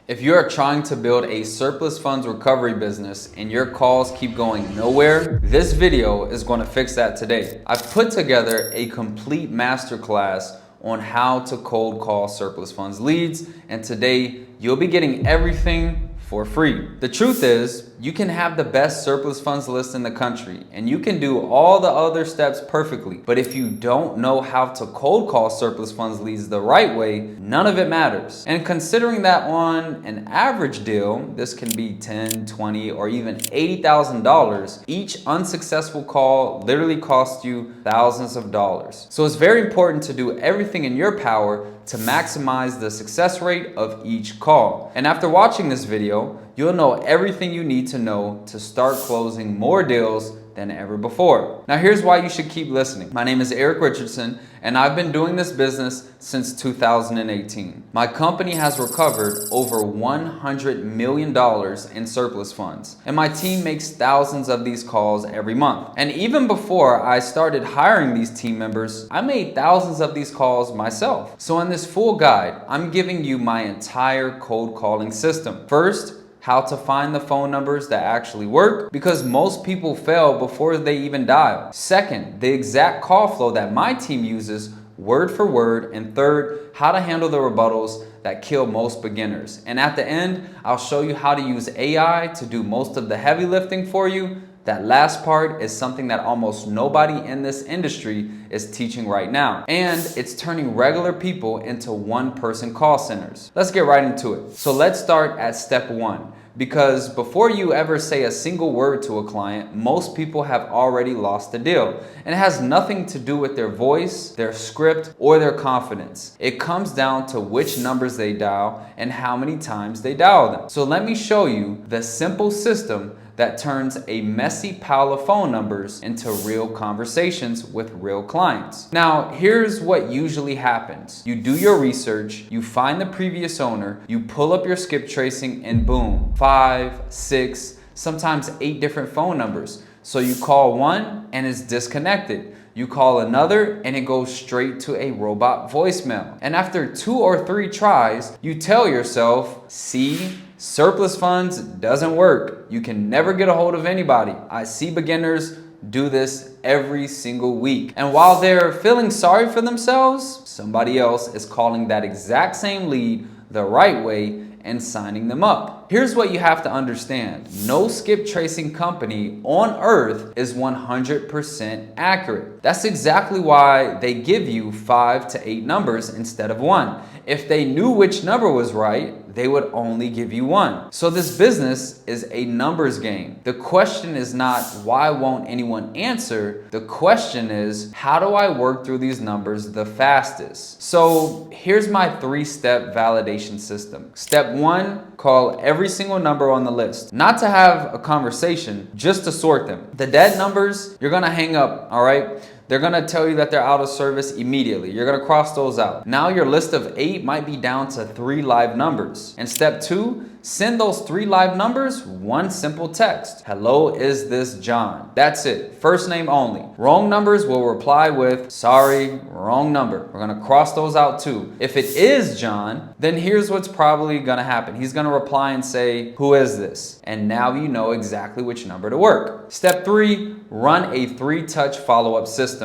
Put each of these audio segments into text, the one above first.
If you are trying to build a surplus funds recovery business and your calls keep going nowhere, this video is going to fix that today. I've put together a complete masterclass on how to cold call surplus funds leads, and today you'll be getting everything for free. The truth is, you can have the best surplus funds list in the country and you can do all the other steps perfectly. But if you don't know how to cold call surplus funds leads the right way, none of it matters. And considering that on an average deal, this can be $10, $20, or even $80,000, each unsuccessful call literally costs you thousands of dollars. So it's very important to do everything in your power to maximize the success rate of each call. And after watching this video, you'll know everything you need to know to start closing more deals than ever before. Now here's why you should keep listening. My name is Eric Richardson and I've been doing this business since 2018. My company has recovered over $100 million in surplus funds, and my team makes thousands of these calls every month. And even before I started hiring these team members, I made thousands of these calls myself. So in this full guide, I'm giving you my entire cold calling system. First, how to find the phone numbers that actually work, because most people fail before they even dial. Second, the exact call flow that my team uses word for word. And third, how to handle the rebuttals that kill most beginners. And at the end, I'll show you how to use AI to do most of the heavy lifting for you. That last part is something that almost nobody in this industry is teaching right now. And it's turning regular people into one-person call centers. Let's get right into it. So let's start at step one. Because before you ever say a single word to a client, most people have already lost the deal. And it has nothing to do with their voice, their script, or their confidence. It comes down to which numbers they dial and how many times they dial them. So let me show you the simple system that turns a messy pile of phone numbers into real conversations with real clients. Now, here's what usually happens. You do your research, you find the previous owner, you pull up your skip tracing, and boom, 5, 6, sometimes 8 different phone numbers. So you call one and it's disconnected. You call another and it goes straight to a robot voicemail. And after 2 or 3 tries, you tell yourself, see, surplus funds doesn't work. You can never get a hold of anybody. I see beginners do this every single week. And while they're feeling sorry for themselves, somebody else is calling that exact same lead the right way and signing them up. Here's what you have to understand. No skip tracing company on earth is 100% accurate. That's exactly why they give you 5 to 8 numbers instead of 1. If they knew which number was right, they would only give you 1. So this business is a numbers game. The question is not why won't anyone answer? The question is, how do I work through these numbers the fastest? So here's my 3-step validation system. Step 1, call every single number on the list. Not to have a conversation, just to sort them. The dead numbers, you're gonna hang up, all right? They're gonna tell you that they're out of service immediately. You're gonna cross those out. Now your list of 8 might be down to 3 live numbers. And step 2, send those 3 live numbers one simple text. Hello, is this John? That's it, first name only. Wrong numbers will reply with, sorry, wrong number. We're gonna cross those out too. If it is John, then here's what's probably gonna happen. He's gonna reply and say, who is this? And now you know exactly which number to work. Step 3, run a 3-touch follow-up system.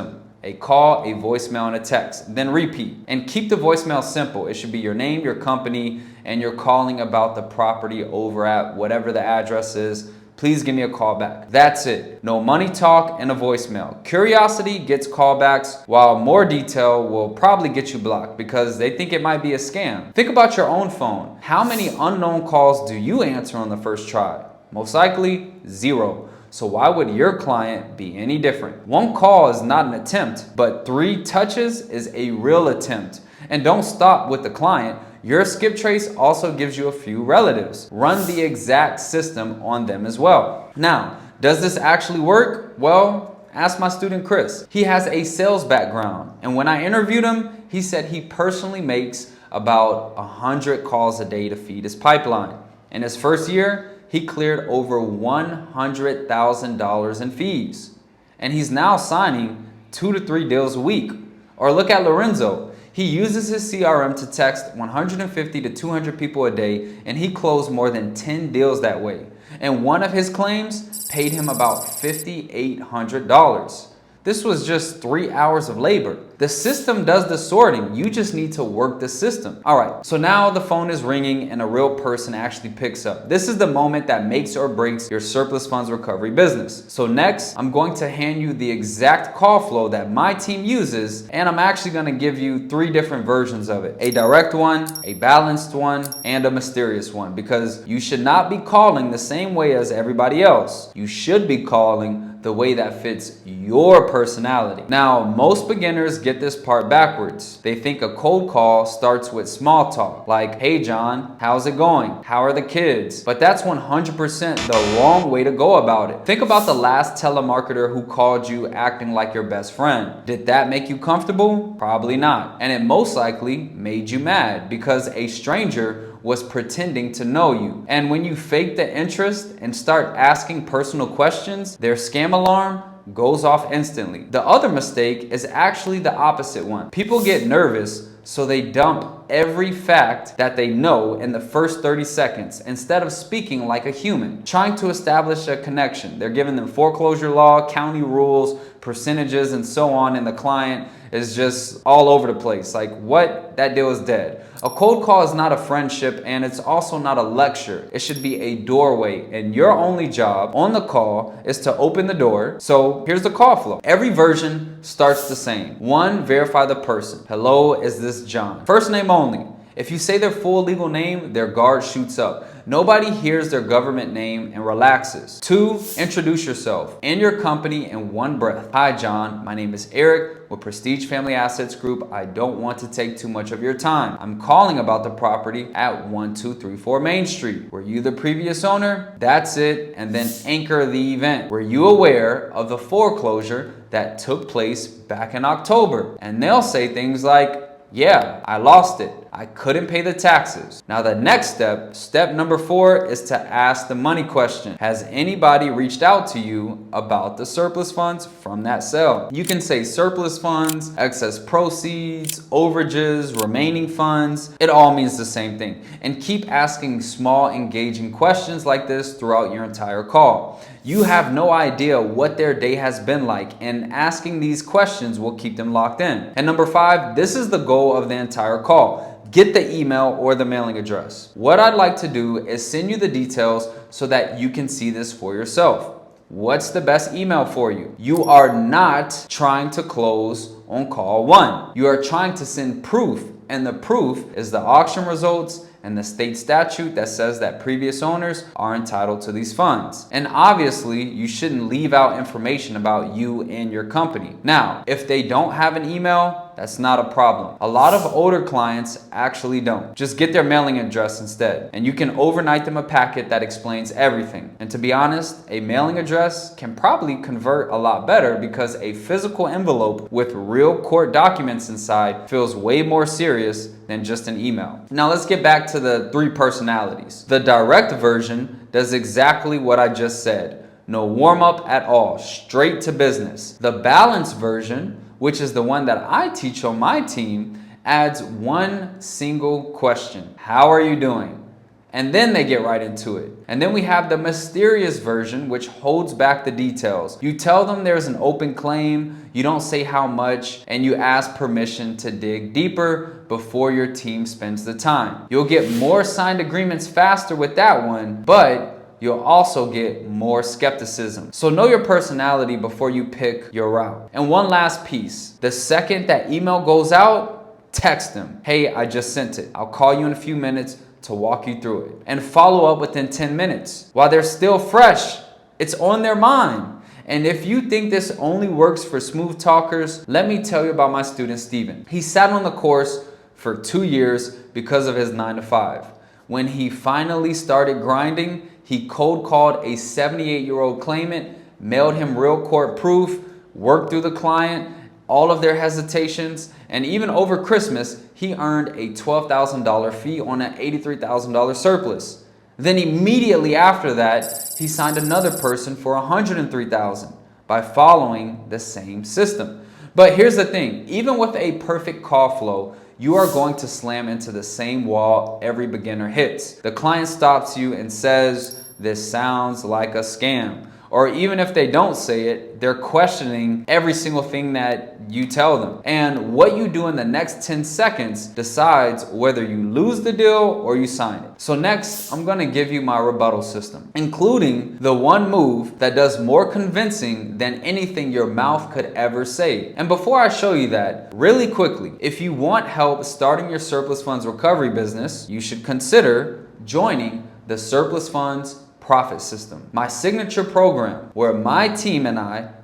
A call, a voicemail, and a text. Then repeat. And keep the voicemail simple. It should be your name, your company, and you're calling about the property over at whatever the address is. Please give me a call back. That's it. No money talk and a voicemail. Curiosity gets callbacks, while more detail will probably get you blocked because they think it might be a scam. Think about your own phone. How many unknown calls do you answer on the first try? Most likely, 0. So why would your client be any different? 1 call is not an attempt, but 3 touches is a real attempt. And don't stop with the client. Your skip trace also gives you a few relatives. Run the exact system on them as well. Now, does this actually work? Well, ask my student Chris. He has a sales background. And when I interviewed him, he said he personally makes about 100 calls a day to feed his pipeline. In his first year, he cleared over $100,000 in fees. And he's now signing 2 to 3 deals a week. Or look at Lorenzo. He uses his CRM to text 150 to 200 people a day, and he closed more than 10 deals that way. And one of his claims paid him about $5,800. This was just 3 hours of labor. The system does the sorting. You just need to work the system. All right, so now the phone is ringing and a real person actually picks up. This is the moment that makes or breaks your surplus funds recovery business. So next, I'm going to hand you the exact call flow that my team uses, and I'm actually going to give you 3 different versions of it. A direct one, a balanced one, and a mysterious one, because you should not be calling the same way as everybody else. You should be calling the way that fits your personality. Now, most beginners get this part backwards. They think a cold call starts with small talk, like, "Hey John, how's it going? How are the kids?" But that's 100% the wrong way to go about it. Think about the last telemarketer who called you acting like your best friend. Did that make you comfortable? Probably not. And it most likely made you mad because a stranger was pretending to know you. And when you fake the interest and start asking personal questions, their scam alarm goes off instantly. The other mistake is actually the opposite one. People get nervous, so they dump every fact that they know in the first 30 seconds instead of speaking like a human, trying to establish a connection. They're giving them foreclosure law, county rules, percentages, and so on, and the client is just all over the place. Like, what? That deal is dead. A cold call is not a friendship, and it's also not a lecture. It should be a doorway, and your only job on the call is to open the door. So here's the call flow. Every version starts the same. 1, verify the person. Hello, is this John? First name only. If you say their full legal name, their guard shoots up. Nobody hears their government name and relaxes. 2, introduce yourself and your company in one breath. Hi John, my name is Eric with Prestige Family Assets Group. I don't want to take too much of your time. I'm calling about the property at 1234 Main Street. Were you the previous owner? That's it. And then anchor the event. Were you aware of the foreclosure that took place back in October? And they'll say things like, yeah, I lost it. I couldn't pay the taxes. Now the next step number 4, is to ask the money question. Has anybody reached out to you about the surplus funds from that sale? You can say surplus funds, excess proceeds, overages, remaining funds. It all means the same thing. And keep asking small, engaging questions like this throughout your entire call. You have no idea what their day has been like, and asking these questions will keep them locked in. And number 5, this is the goal of the entire call. Get the email or the mailing address. What I'd like to do is send you the details so that you can see this for yourself. What's the best email for you? You are not trying to close on call 1. You are trying to send proof, and the proof is the auction results and the state statute that says that previous owners are entitled to these funds. And obviously, you shouldn't leave out information about you and your company. Now, if they don't have an email, that's not a problem. A lot of older clients actually don't. Just get their mailing address instead, and you can overnight them a packet that explains everything. And to be honest, a mailing address can probably convert a lot better because a physical envelope with real court documents inside feels way more serious than just an email. Now let's get back to the 3 personalities. The direct version does exactly what I just said. No warm up at all, straight to business. The balanced version, which is the one that I teach on my team, adds one single question. How are you doing? And then they get right into it. And then we have the mysterious version, which holds back the details. You tell them there's an open claim, you don't say how much, and you ask permission to dig deeper before your team spends the time. You'll get more signed agreements faster with that one, but you'll also get more skepticism. So know your personality before you pick your route. And one last piece. The second that email goes out, text them. Hey, I just sent it. I'll call you in a few minutes to walk you through it. And follow up within 10 minutes. While they're still fresh, it's on their mind. And if you think this only works for smooth talkers, let me tell you about my student, Steven. He sat on the course for 2 years because of his 9-to-5. When he finally started grinding, he cold called a 78-year-old claimant, mailed him real court proof, worked through the client, all of their hesitations, and even over Christmas, he earned a $12,000 fee on an $83,000 surplus. Then immediately after that, he signed another person for $103,000 by following the same system. But here's the thing, even with a perfect call flow, you are going to slam into the same wall every beginner hits. The client stops you and says, "This sounds like a scam." Or even if they don't say it, they're questioning every single thing that you tell them. And what you do in the next 10 seconds decides whether you lose the deal or you sign it. So next, I'm gonna give you my rebuttal system, including the one move that does more convincing than anything your mouth could ever say. And before I show you that, really quickly, if you want help starting your surplus funds recovery business, you should consider joining the Surplus Funds Profit System, my signature program where my team and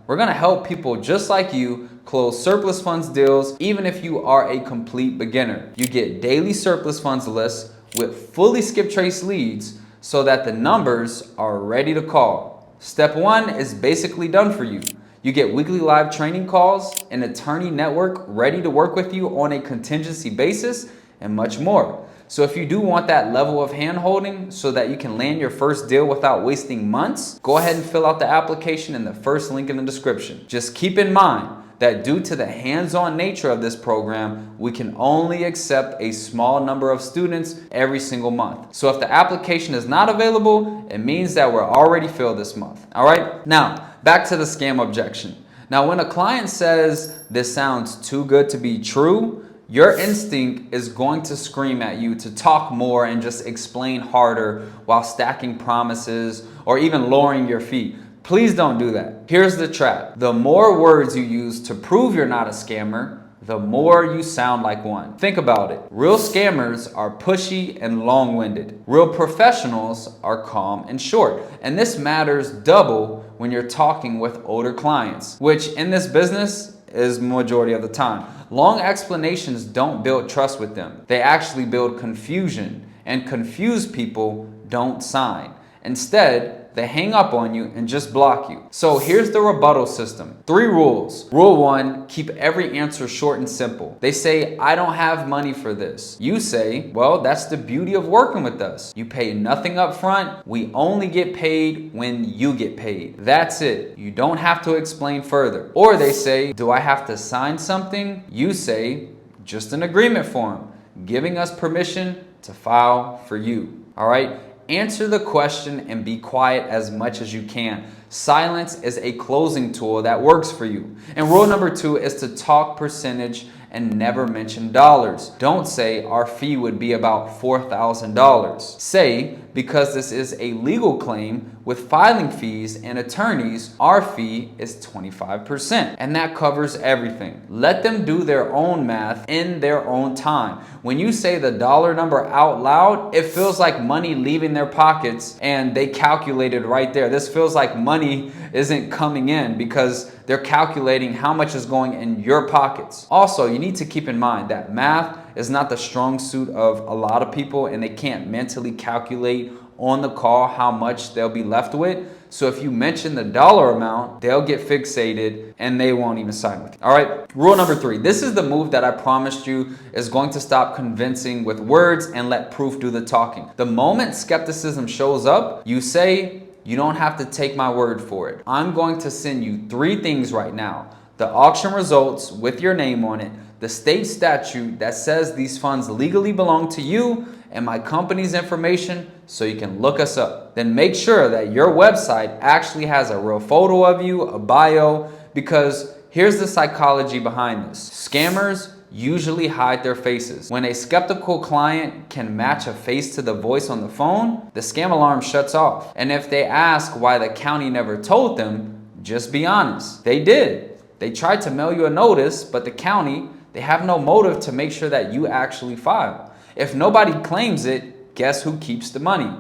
we're gonna help people just like you close surplus funds deals even if you are a complete beginner. You get daily surplus funds lists with fully skip trace leads so that the numbers are ready to call. Step one is basically done for you. You get weekly live training calls, an attorney network ready to work with you on a contingency basis, and much more. So if you do want that level of hand-holding so that you can land your first deal without wasting months, go ahead and fill out the application in the first link in the description. Just keep in mind that due to the hands-on nature of this program, we can only accept a small number of students every single month. So if the application is not available, it means that we're already filled this month. All right, now back to the scam objection. Now when a client says, "This sounds too good to be true," your instinct is going to scream at you to talk more and just explain harder while stacking promises or even lowering your fee. Please don't do that. Here's the trap. The more words you use to prove you're not a scammer, the more you sound like one. Think about it. Real scammers are pushy and long-winded. Real professionals are calm and short. And this matters double when you're talking with older clients, which in this business is majority of the time. Long explanations don't build trust with them. They actually build confusion, and confused people don't sign. Instead, they hang up on you and just block you. So here's the rebuttal system. 3 rules. Rule 1, keep every answer short and simple. They say, "I don't have money for this." You say, "Well, that's the beauty of working with us. You pay nothing up front. We only get paid when you get paid. That's it. You don't have to explain further." Or they say, "Do I have to sign something?" You say, "Just an agreement form, giving us permission to file for you." All right? Answer the question and be quiet as much as you can. Silence is a closing tool that works for you. And rule number 2 is to talk percentage and never mention dollars. Don't say our fee would be about $4,000. Say, because this is a legal claim with filing fees and attorneys, our fee is 25%. And that covers everything. Let them do their own math in their own time. When you say the dollar number out loud, it feels like money leaving their pockets and they calculated right there. This feels like money isn't coming in because they're calculating how much is going in your pockets. Also, you need to keep in mind that math is not the strong suit of a lot of people, and they can't mentally calculate on the call how much they'll be left with. So if you mention the dollar amount, they'll get fixated and they won't even sign with you. All right, rule number 3. This is the move that I promised you is going to stop convincing with words and let proof do the talking. The moment skepticism shows up, you say, "You don't have to take my word for it. I'm going to send you 3 things right now. The auction results with your name on it, the state statute that says these funds legally belong to you, and my company's information so you can look us up. Then make sure that your website actually has a real photo of you, a bio, because here's the psychology behind this. Scammers usually hide their faces. When a skeptical client can match a face to the voice on the phone, the scam alarm shuts off. And if they ask why the county never told them, just be honest. They did. They tried to mail you a notice, but the county, they have no motive to make sure that you actually file. If nobody claims it, guess who keeps the money?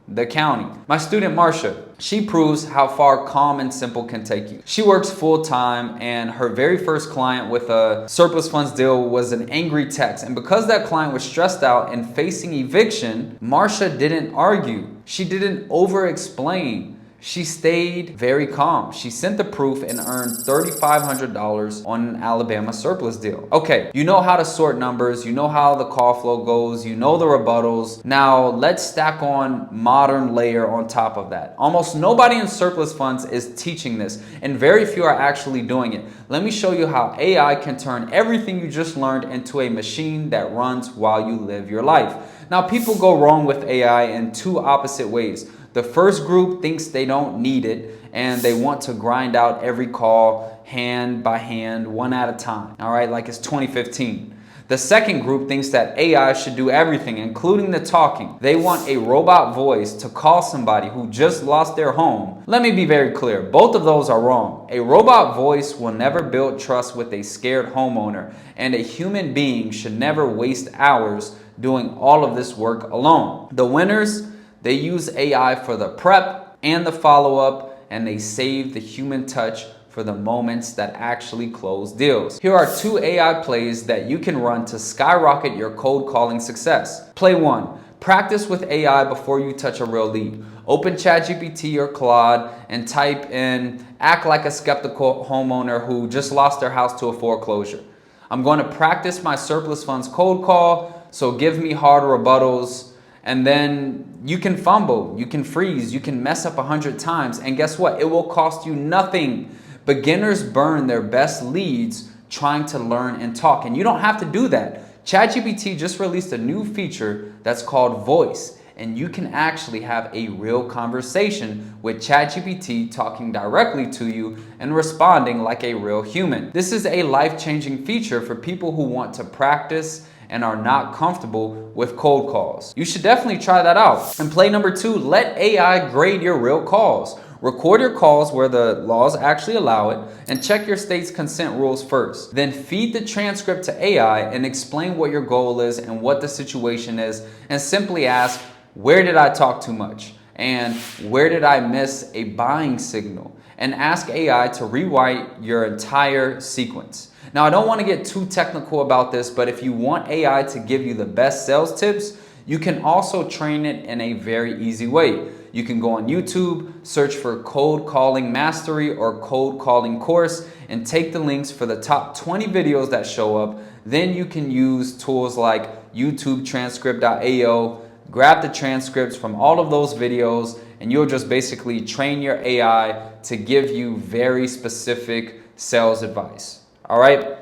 The county. My student Marsha, she proves how far calm and simple can take you. She works full-time, and her very first client with a surplus funds deal was an angry text. And because that client was stressed out and facing eviction, Marsha didn't argue. She didn't over-explain. She stayed very calm. She sent the proof and earned $3,500 on an Alabama surplus deal. Okay, you know how to sort numbers, you know how the call flow goes, you know the rebuttals. Now let's stack on modern layer on top of that. Almost nobody in surplus funds is teaching this, and very few are actually doing it. Let me show you how AI can turn everything you just learned into a machine that runs while you live your life. Now, people go wrong with AI in two opposite ways. The first group thinks they don't need it and they want to grind out every call hand by hand, one at a time, all right, like it's 2015. The second group thinks that AI should do everything, including the talking. They want a robot voice to call somebody who just lost their home. Let me be very clear, both of those are wrong. A robot voice will never build trust with a scared homeowner, and a human being should never waste hours doing all of this work alone. The winners, they use AI for the prep and the follow-up, and they save the human touch for the moments that actually close deals. Here are 2 AI plays that you can run to skyrocket your cold calling success. Play 1. Practice with AI before you touch a real lead. Open ChatGPT or Claude and type in, act like a skeptical homeowner who just lost their house to a foreclosure. I'm going to practice my surplus funds cold call, so give me hard rebuttals. And then you can fumble, you can freeze, you can mess up 100 times. And guess what? It will cost you nothing. Beginners burn their best leads trying to learn and talk. And you don't have to do that. ChatGPT just released a new feature that's called Voice. And you can actually have a real conversation with ChatGPT talking directly to you and responding like a real human. This is a life-changing feature for people who want to practice and are not comfortable with cold calls. You should definitely try that out. And play number 2, let AI grade your real calls. Record your calls where the laws actually allow it and check your state's consent rules first. Then feed the transcript to AI and explain what your goal is and what the situation is, and simply ask, where did I talk too much? And where did I miss a buying signal? And ask AI to rewrite your entire sequence. Now, I don't want to get too technical about this, but if you want AI to give you the best sales tips, you can also train it in a very easy way. You can go on YouTube, search for cold calling mastery or cold calling course, and take the links for the top 20 videos that show up. Then you can use tools like YouTube transcript.io, grab the transcripts from all of those videos, and you'll just basically train your AI to give you very specific sales advice. All right.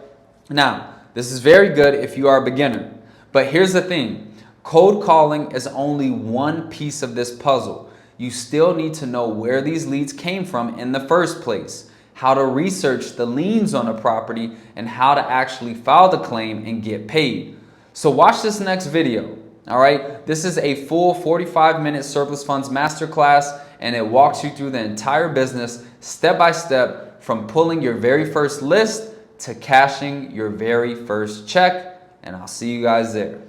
Now, this is very good if you are a beginner, but here's the thing. Cold calling is only one piece of this puzzle. You still need to know where these leads came from in the first place, how to research the liens on a property, and how to actually file the claim and get paid. So watch this next video. All right. This is a full 45-minute surplus funds masterclass, and it walks you through the entire business step by step, from pulling your very first list to cashing your very first check, and I'll see you guys there.